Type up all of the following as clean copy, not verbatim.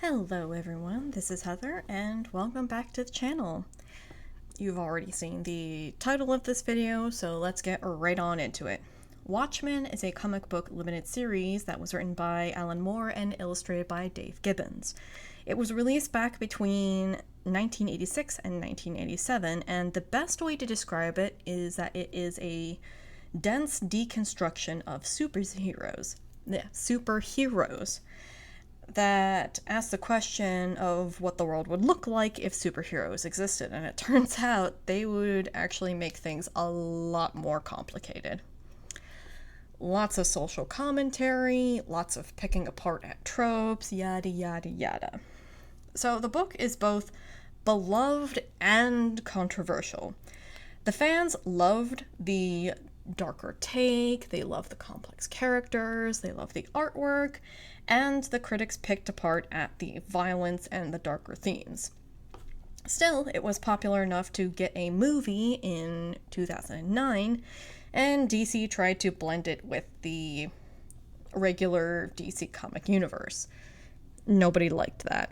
Hello everyone, this is Heather and welcome back to the channel. You've already seen the title of this video, so let's get right on into it. Watchmen is a comic book limited series that was written by Alan Moore and illustrated by Dave Gibbons. It was released back between 1986 and 1987, and the best way to describe it is that it is a dense deconstruction of superheroes that asks the question of what the world would look like if superheroes existed, and it turns out they would actually make things a lot more complicated. Lots of social commentary, lots of picking apart at tropes, yada yada yada. So the book is both beloved and controversial. The fans loved the darker take, they loved the complex characters, they loved the artwork, and the critics picked apart at the violence and the darker themes. Still, it was popular enough to get a movie in 2009, and DC tried to blend it with the regular DC comic universe. Nobody liked that.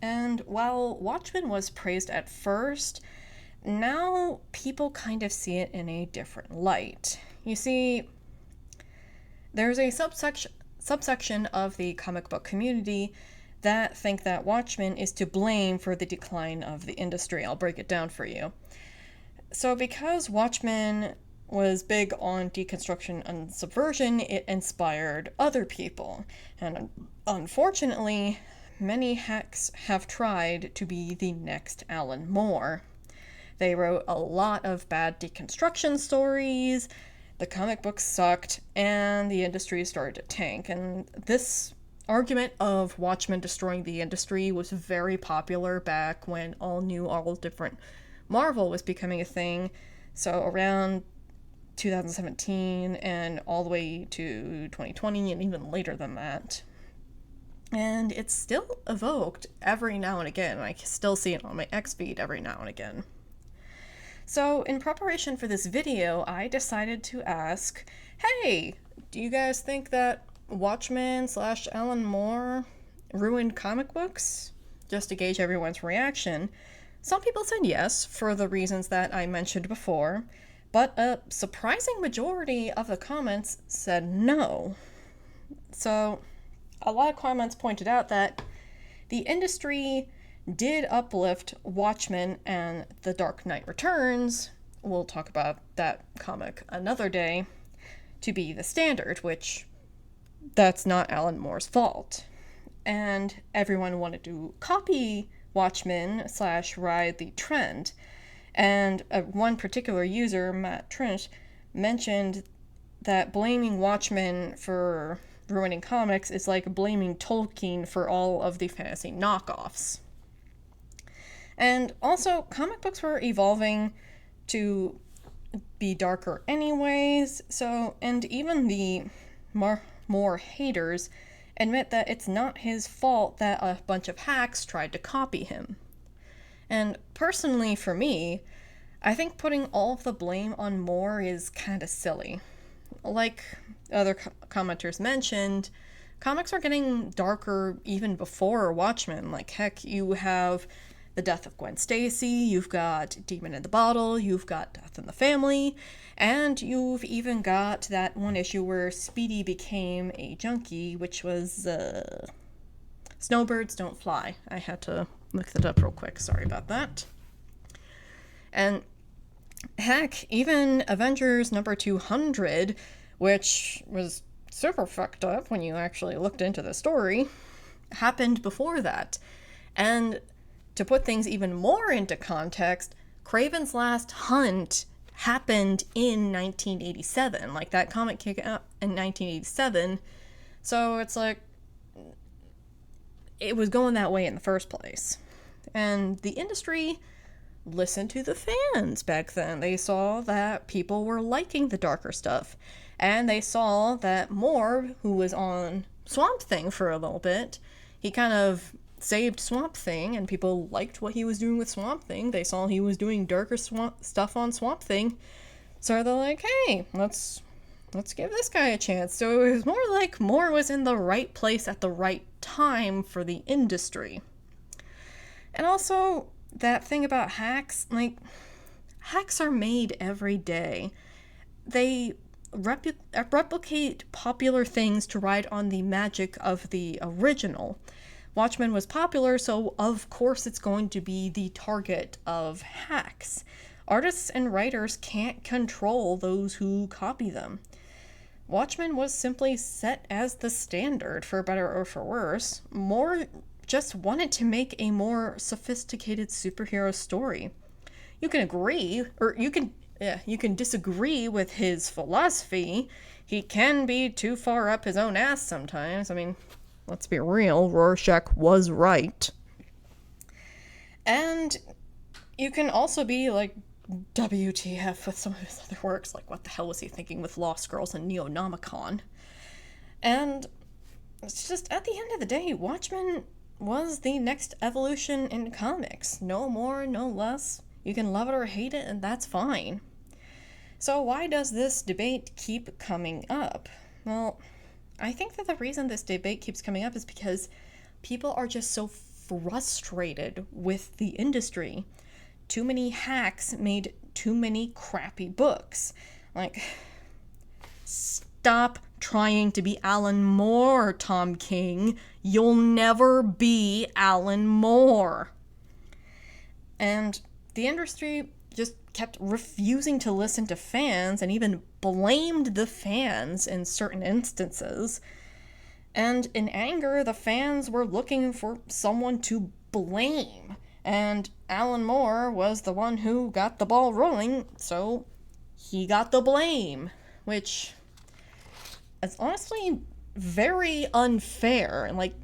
And while Watchmen was praised at first, now people kind of see it in a different light. You see, there's a subsection of the comic book community that think that Watchmen is to blame for the decline of the industry. I'll break it down for you. So because Watchmen was big on deconstruction and subversion, it inspired other people. And unfortunately, many hacks have tried to be the next Alan Moore. They wrote a lot of bad deconstruction stories, the comic books sucked, and the industry started to tank. And this argument of Watchmen destroying the industry was very popular back when all new, all different Marvel was becoming a thing. So around 2017 and all the way to 2020 and even later than that. And it's still evoked every now and again. I still see it on my X feed every now and again. So in preparation for this video, I decided to ask, hey, do you guys think that Watchmen / Alan Moore ruined comic books? Just to gauge everyone's reaction. Some people said yes, for the reasons that I mentioned before, but a surprising majority of the comments said no. So a lot of comments pointed out that the industry did uplift Watchmen and The Dark Knight Returns, we'll talk about that comic another day, to be the standard, which that's not Alan Moore's fault. And everyone wanted to copy Watchmen / ride the trend. And one particular user, Matt Trench, mentioned that blaming Watchmen for ruining comics is like blaming Tolkien for all of the fantasy knockoffs. And also, comic books were evolving to be darker anyways, and even the more haters admit that it's not his fault that a bunch of hacks tried to copy him. And personally, for me, I think putting all of the blame on Moore is kind of silly. Like other commenters mentioned, comics are getting darker even before Watchmen. Like, heck, you have the death of Gwen Stacy, you've got Demon in the Bottle, you've got Death in the Family, and you've even got that one issue where Speedy became a junkie, which was Snowbirds Don't Fly. I had to look that up real quick, sorry about that. And heck, even Avengers number 200, which was super fucked up when you actually looked into the story, happened before that. And to put things even more into context, Kraven's Last Hunt happened in 1987. Like, that comic came out in 1987, so it's like, it was going that way in the first place. And the industry listened to the fans back then. They saw that people were liking the darker stuff, and they saw that Moore, who was on Swamp Thing for a little bit, he kind of saved Swamp Thing, and people liked what he was doing with Swamp Thing. They saw he was doing darker stuff on Swamp Thing, so they're like, hey, let's give this guy a chance. So it was more like Moore was in the right place at the right time for the industry. And also, that thing about hacks, like, hacks are made every day. They replicate popular things to ride on the magic of the original. Watchmen was popular, so of course it's going to be the target of hacks. Artists and writers can't control those who copy them. Watchmen was simply set as the standard, for better or for worse. Moore just wanted to make a more sophisticated superhero story. You can agree, or you can disagree with his philosophy. He can be too far up his own ass sometimes. I mean, let's be real, Rorschach was right. And you can also be like, WTF with some of his other works, like what the hell was he thinking with Lost Girls and Neonomicon? And it's just, at the end of the day, Watchmen was the next evolution in comics. No more, no less. You can love it or hate it, and that's fine. So why does this debate keep coming up? Well, I think that the reason this debate keeps coming up is because people are just so frustrated with the industry. Too many hacks made too many crappy books. Like, stop trying to be Alan Moore, Tom King. You'll never be Alan Moore. And the industry just kept refusing to listen to fans and even blamed the fans in certain instances. And in anger, the fans were looking for someone to blame. And Alan Moore was the one who got the ball rolling, so he got the blame, which is honestly very unfair. And like,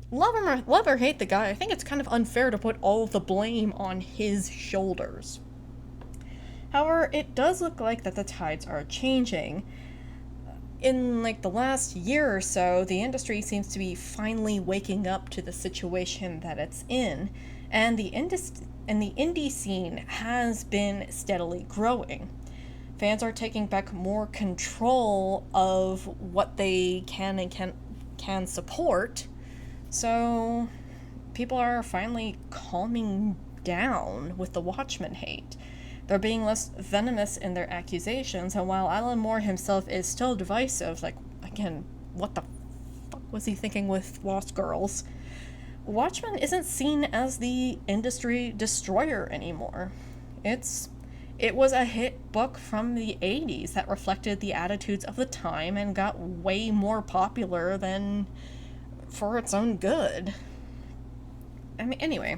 love or hate the guy, I think it's kind of unfair to put all of the blame on his shoulders. However, it does look like that the tides are changing. In like the last year or so, the industry seems to be finally waking up to the situation that it's in. And the indie scene has been steadily growing. Fans are taking back more control of what they can and can support. So people are finally calming down with the Watchmen hate. They're being less venomous in their accusations, and while Alan Moore himself is still divisive, like, again, what the fuck was he thinking with Lost Girls? Watchmen isn't seen as the industry destroyer anymore. It was a hit book from the 80s that reflected the attitudes of the time and got way more popular than for its own good. I mean, anyway,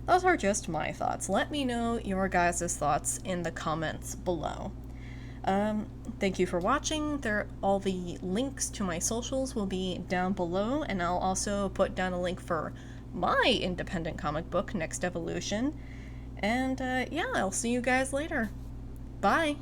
those are just my thoughts. Let me know your guys' thoughts in the comments below. Thank you for watching. All the links to my socials will be down below, and I'll also put down a link for my independent comic book, Next Evolution. And yeah, I'll see you guys later. Bye!